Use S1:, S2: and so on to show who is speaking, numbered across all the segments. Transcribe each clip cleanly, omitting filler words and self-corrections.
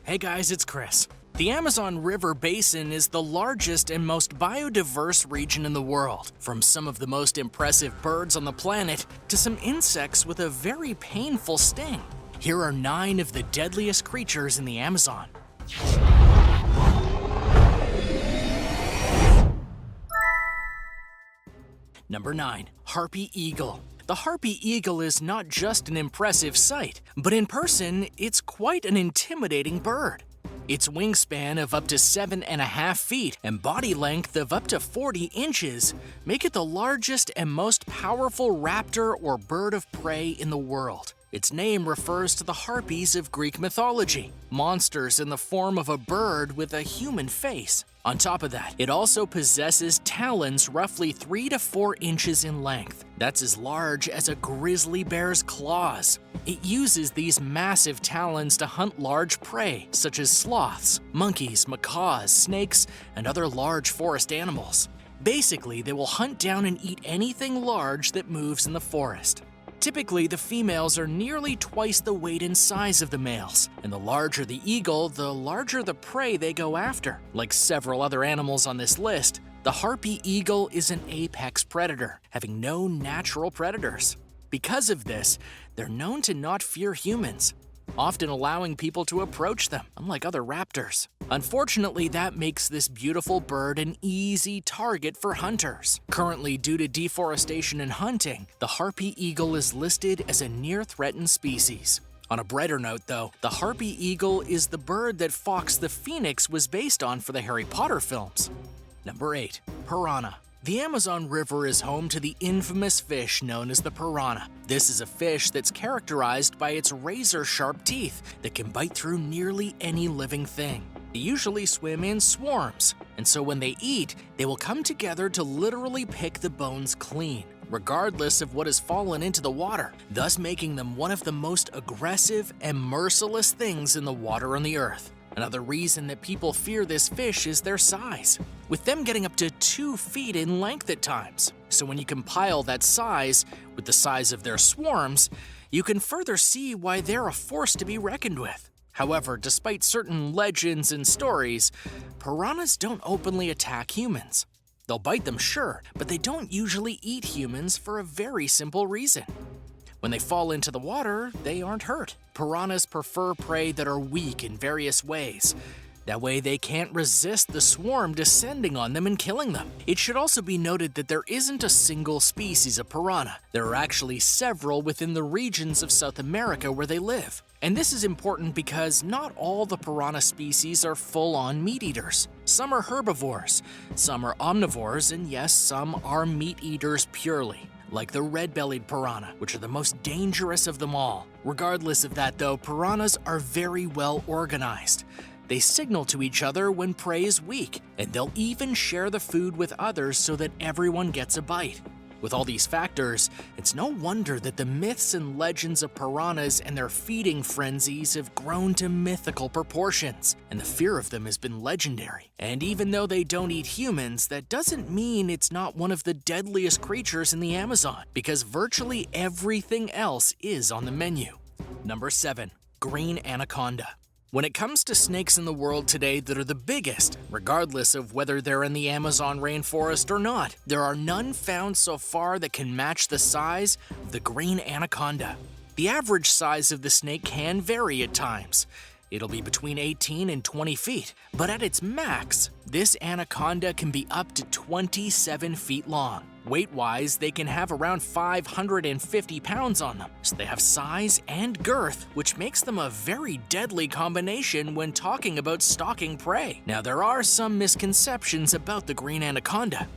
S1: Hey guys, it's Chris. The Amazon River Basin is the largest and most biodiverse region in the world, from some of the most impressive birds on the planet to some insects with a very painful sting. Here are 9 of the deadliest creatures in the Amazon. Number 9. Harpy Eagle. The harpy eagle is not just an impressive sight, but in person, it's quite an intimidating bird. Its wingspan of up to 7.5 feet and body length of up to 40 inches make it the largest and most powerful raptor or bird of prey in the world. Its name refers to the harpies of Greek mythology, monsters in the form of a bird with a human face. On top of that, it also possesses talons roughly 3 to 4 inches in length. That's as large as a grizzly bear's claws. It uses these massive talons to hunt large prey, such as sloths, monkeys, macaws, snakes, and other large forest animals. Basically, they will hunt down and eat anything large that moves in the forest. Typically, the females are nearly twice the weight and size of the males, and the larger the eagle, the larger the prey they go after. Like several other animals on this list, the harpy eagle is an apex predator, having no natural predators. Because of this, they're known to not fear humans, often allowing people to approach them, unlike other raptors. Unfortunately, that makes this beautiful bird an easy target for hunters. Currently, due to deforestation and hunting, the harpy eagle is listed as a near-threatened species. On a brighter note, though, the harpy eagle is the bird that Fox the Phoenix was based on for the Harry Potter films. Number 8. Piranha. The Amazon River is home to the infamous fish known as the piranha. This is a fish that's characterized by its razor-sharp teeth that can bite through nearly any living thing. They usually swim in swarms, and so when they eat, they will come together to literally pick the bones clean, regardless of what has fallen into the water, thus making them one of the most aggressive and merciless things in the water on the earth. Another reason that people fear this fish is their size, with them getting up to 2 feet in length at times. So when you compile that size with the size of their swarms, you can further see why they're a force to be reckoned with. However, despite certain legends and stories, piranhas don't openly attack humans. They'll bite them, sure, but they don't usually eat humans for a very simple reason. When they fall into the water, they aren't hurt. Piranhas prefer prey that are weak in various ways. That way they can't resist the swarm descending on them and killing them. It should also be noted that there isn't a single species of piranha. There are actually several within the regions of South America where they live. And this is important because not all the piranha species are full-on meat eaters. Some are herbivores, some are omnivores, and yes, some are meat eaters purely, like the red-bellied piranha, which are the most dangerous of them all. Regardless of that though, piranhas are very well organized. They signal to each other when prey is weak, and they'll even share the food with others so that everyone gets a bite. With all these factors, it's no wonder that the myths and legends of piranhas and their feeding frenzies have grown to mythical proportions, and the fear of them has been legendary. And even though they don't eat humans, that doesn't mean it's not one of the deadliest creatures in the Amazon, because virtually everything else is on the menu. Number 7. Green Anaconda. When it comes to snakes in the world today that are the biggest, regardless of whether they're in the Amazon rainforest or not, there are none found so far that can match the size of the green anaconda. The average size of the snake can vary at times. It'll be between 18 and 20 feet, but at its max, this anaconda can be up to 27 feet long. Weight-wise, they can have around 550 pounds on them, so they have size and girth, which makes them a very deadly combination when talking about stalking prey. Now, there are some misconceptions about the green anaconda.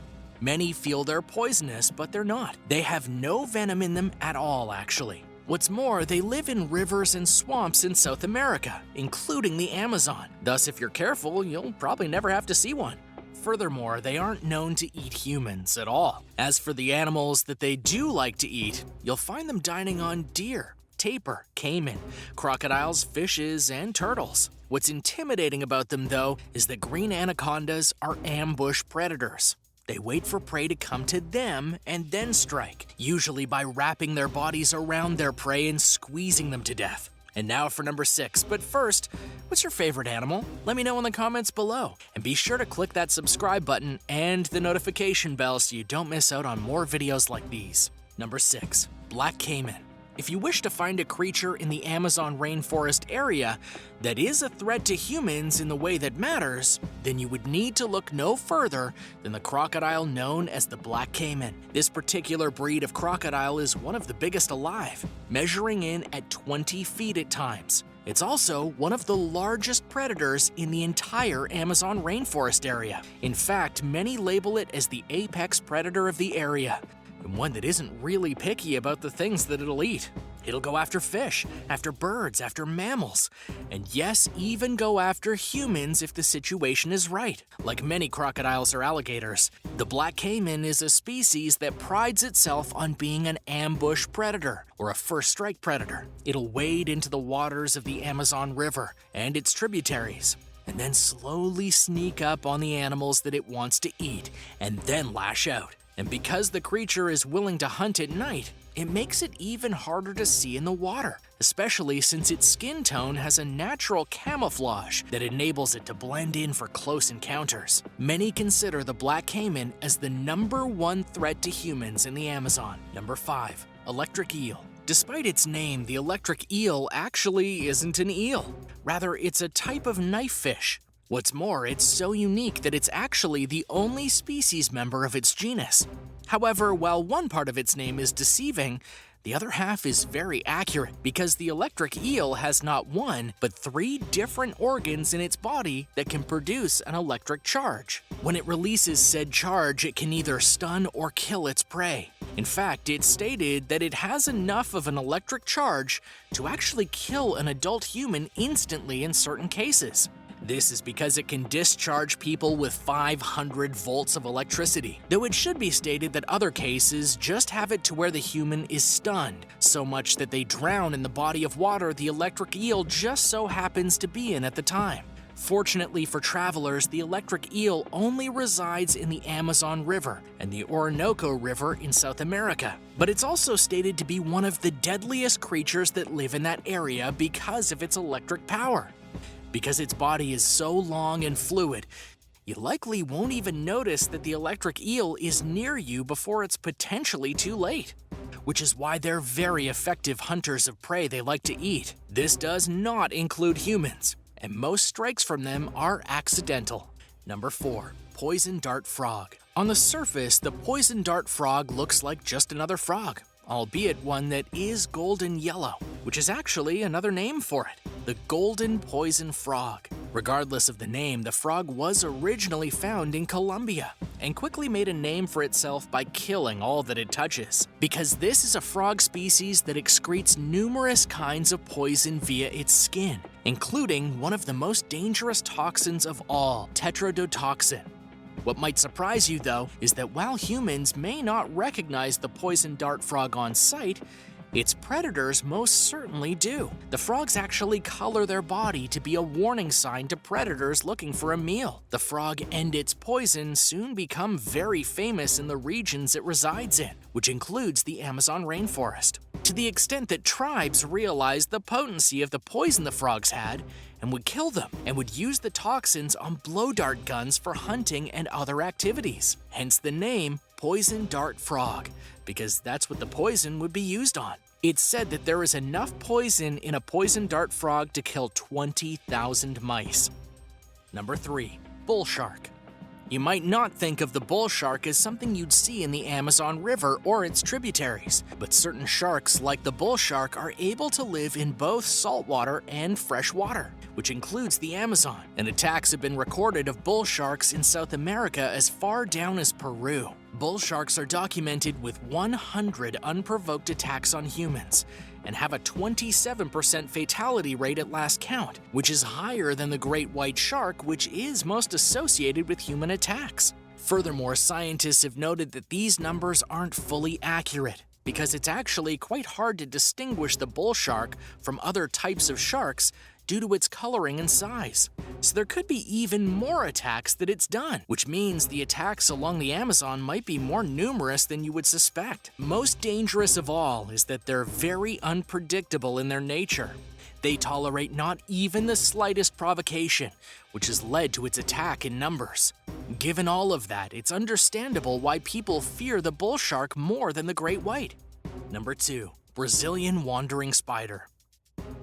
S1: Many feel they're poisonous, but they're not. They have no venom in them at all, actually. What's more, they live in rivers and swamps in South America, including the Amazon. Thus, if you're careful, you'll probably never have to see one. Furthermore, they aren't known to eat humans at all. As for the animals that they do like to eat, you'll find them dining on deer, tapir, caiman, crocodiles, fishes, and turtles. What's intimidating about them, though, is that green anacondas are ambush predators. They wait for prey to come to them and then strike, usually by wrapping their bodies around their prey and squeezing them to death. And now for number 6, but first, what's your favorite animal? Let me know in the comments below. And be sure to click that subscribe button and the notification bell so you don't miss out on more videos like these. Number 6, black caiman. If you wish to find a creature in the Amazon rainforest area that is a threat to humans in the way that matters, then you would need to look no further than the crocodile known as the black caiman. This particular breed of crocodile is one of the biggest alive, measuring in at 20 feet at times. It's also one of the largest predators in the entire Amazon rainforest area. In fact, many label it as the apex predator of the area, and one that isn't really picky about the things that it'll eat. It'll go after fish, after birds, after mammals, and yes, even go after humans if the situation is right. Like many crocodiles or alligators, the black caiman is a species that prides itself on being an ambush predator, or a first strike predator. It'll wade into the waters of the Amazon River and its tributaries, and then slowly sneak up on the animals that it wants to eat, and then lash out. And because the creature is willing to hunt at night, it makes it even harder to see in the water, especially since its skin tone has a natural camouflage that enables it to blend in for close encounters. Many consider the black caiman as the #1 threat to humans in the Amazon. Number 5, electric eel. Despite its name, the electric eel actually isn't an eel. Rather, it's a type of knife fish. What's more, it's so unique that it's actually the only species member of its genus. However, while one part of its name is deceiving, the other half is very accurate because the electric eel has not one, but 3 different organs in its body that can produce an electric charge. When it releases said charge, it can either stun or kill its prey. In fact, it's stated that it has enough of an electric charge to actually kill an adult human instantly in certain cases. This is because it can discharge people with 500 volts of electricity, though it should be stated that other cases just have it to where the human is stunned, so much that they drown in the body of water the electric eel just so happens to be in at the time. Fortunately for travelers, the electric eel only resides in the Amazon River and the Orinoco River in South America, but it's also stated to be one of the deadliest creatures that live in that area because of its electric power. Because its body is so long and fluid, you likely won't even notice that the electric eel is near you before it's potentially too late, which is why they're very effective hunters of prey they like to eat. This does not include humans, and most strikes from them are accidental. Number 4, poison dart frog. On the surface, the poison dart frog looks like just another frog, albeit one that is golden yellow, which is actually another name for it, the golden poison frog. Regardless of the name, the frog was originally found in Colombia and quickly made a name for itself by killing all that it touches, because this is a frog species that excretes numerous kinds of poison via its skin, including one of the most dangerous toxins of all, tetrodotoxin. What might surprise you, though, is that while humans may not recognize the poison dart frog on sight, its predators most certainly do. The frogs actually color their body to be a warning sign to predators looking for a meal. The frog and its poison soon become very famous in the regions it resides in, which includes the Amazon rainforest, to the extent that tribes realized the potency of the poison the frogs had and would kill them, and would use the toxins on blow dart guns for hunting and other activities. Hence the name poison dart frog, because that's what the poison would be used on. It's said that there is enough poison in a poison dart frog to kill 20,000 mice. Number 3, bull shark. You might not think of the bull shark as something you'd see in the Amazon River or its tributaries, but certain sharks like the bull shark are able to live in both saltwater and freshwater, which includes the Amazon, and attacks have been recorded of bull sharks in South America as far down as Peru. Bull sharks are documented with 100 unprovoked attacks on humans and have a 27% fatality rate at last count, which is higher than the great white shark, which is most associated with human attacks. Furthermore, scientists have noted that these numbers aren't fully accurate, because it's actually quite hard to distinguish the bull shark from other types of sharks due to its coloring and size. So there could be even more attacks that it's done, which means the attacks along the Amazon might be more numerous than you would suspect. Most dangerous of all is that they're very unpredictable in their nature. They tolerate not even the slightest provocation, which has led to its attack in numbers. Given all of that, it's understandable why people fear the bull shark more than the great white. Number 2. Brazilian wandering spider.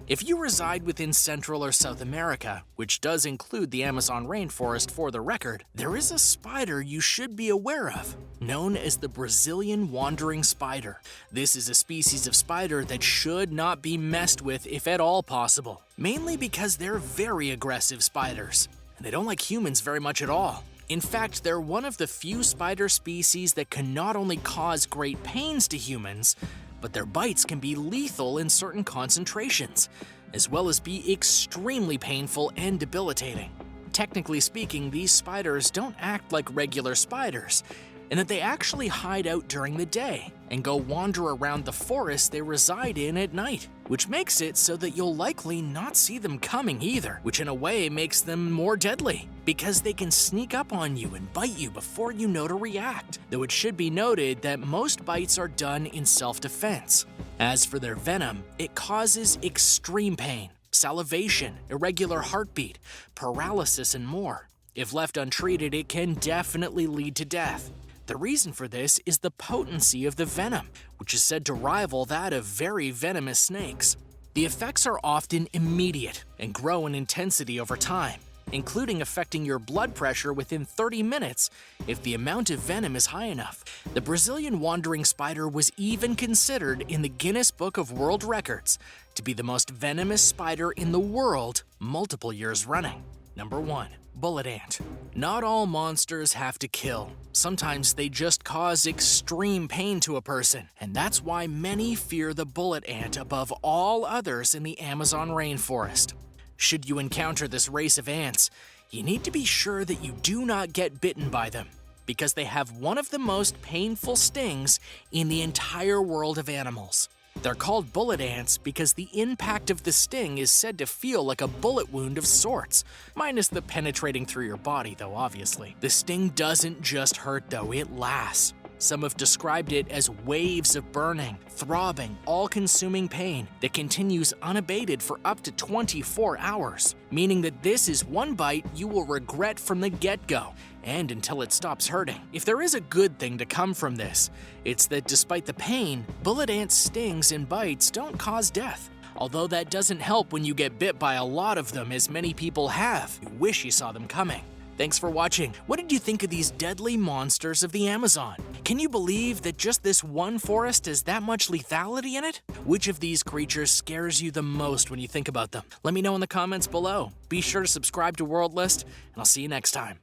S1: If you reside within Central or South America, which does include the Amazon rainforest for the record, there is a spider you should be aware of, known as the Brazilian wandering spider. This is a species of spider that should not be messed with if at all possible, mainly because they're very aggressive spiders, and they don't like humans very much at all. In fact, they're one of the few spider species that can not only cause great pains to humans, but their bites can be lethal in certain concentrations, as well as be extremely painful and debilitating. Technically speaking, these spiders don't act like regular spiders, in that they actually hide out during the day and go wander around the forest they reside in at night, which makes it so that you'll likely not see them coming either, which in a way makes them more deadly, because they can sneak up on you and bite you before you know to react, though it should be noted that most bites are done in self-defense. As for their venom, it causes extreme pain, salivation, irregular heartbeat, paralysis, and more. If left untreated, it can definitely lead to death. The reason for this is the potency of the venom, which is said to rival that of very venomous snakes. The effects are often immediate and grow in intensity over time, including affecting your blood pressure within 30 minutes if the amount of venom is high enough. The Brazilian wandering spider was even considered in the Guinness Book of World Records to be the most venomous spider in the world multiple years running. Number 1. Bullet ant. Not all monsters have to kill. Sometimes they just cause extreme pain to a person, and that's why many fear the bullet ant above all others in the Amazon rainforest. Should you encounter this race of ants, you need to be sure that you do not get bitten by them, because they have one of the most painful stings in the entire world of animals. They're called bullet ants because the impact of the sting is said to feel like a bullet wound of sorts, minus the penetrating through your body though, obviously. The sting doesn't just hurt though, it lasts. Some have described it as waves of burning, throbbing, all-consuming pain that continues unabated for up to 24 hours, meaning that this is one bite you will regret from the get-go, and until it stops hurting. If there is a good thing to come from this, it's that despite the pain, bullet ant stings and bites don't cause death. Although that doesn't help when you get bit by a lot of them, as many people have. You wish you saw them coming. Thanks for watching. What did you think of these deadly monsters of the Amazon? Can you believe that just this one forest has that much lethality in it? Which of these creatures scares you the most when you think about them? Let me know in the comments below. Be sure to subscribe to World List, and I'll see you next time.